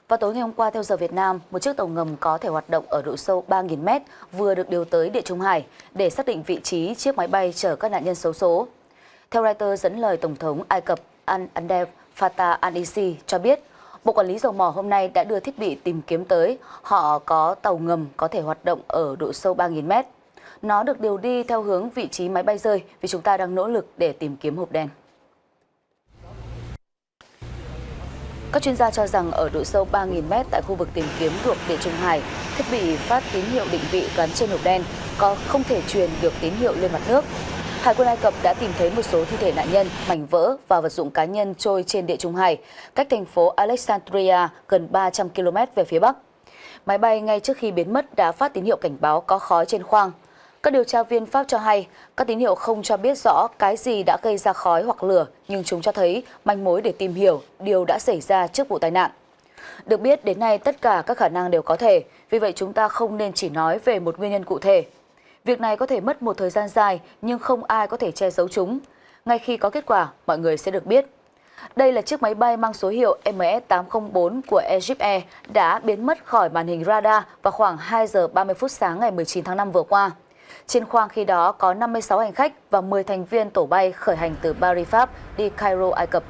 Vào tối ngày hôm qua theo giờ Việt Nam, một chiếc tàu ngầm có thể hoạt động ở độ sâu 3.000 mét vừa được điều tới Địa Trung Hải để xác định vị trí chiếc máy bay chở các nạn nhân xấu số. Theo Reuters dẫn lời Tổng thống Ai Cập Abdel Fattah al-Sisi cho biết, Bộ Quản lý Dầu mỏ hôm nay đã đưa thiết bị tìm kiếm tới. Họ có tàu ngầm có thể hoạt động ở độ sâu 3.000 mét. Nó được điều đi theo hướng vị trí máy bay rơi vì chúng ta đang nỗ lực để tìm kiếm hộp đen. Các chuyên gia cho rằng ở độ sâu 3.000 mét tại khu vực tìm kiếm thuộc Địa Trung Hải, thiết bị phát tín hiệu định vị gắn trên hộp đen không thể truyền được tín hiệu lên mặt nước. Hải quân Ai Cập đã tìm thấy một số thi thể nạn nhân, mảnh vỡ và vật dụng cá nhân trôi trên Địa Trung Hải, cách thành phố Alexandria gần 300 km về phía bắc. Máy bay ngay trước khi biến mất đã phát tín hiệu cảnh báo có khói trên khoang. Các điều tra viên Pháp cho hay, các tín hiệu không cho biết rõ cái gì đã gây ra khói hoặc lửa, nhưng chúng cho thấy manh mối để tìm hiểu điều đã xảy ra trước vụ tai nạn. Được biết, đến nay tất cả các khả năng đều có thể, vì vậy chúng ta không nên chỉ nói về một nguyên nhân cụ thể. Việc này có thể mất một thời gian dài, nhưng không ai có thể che giấu chúng. Ngay khi có kết quả, mọi người sẽ được biết. Đây là chiếc máy bay mang số hiệu MS-804 của Egypt Air đã biến mất khỏi màn hình radar vào khoảng 2 giờ 30 phút sáng ngày 19 tháng 5 vừa qua. Trên khoang khi đó có 56 hành khách và 10 thành viên tổ bay khởi hành từ Paris, Pháp đi Cairo, Ai Cập.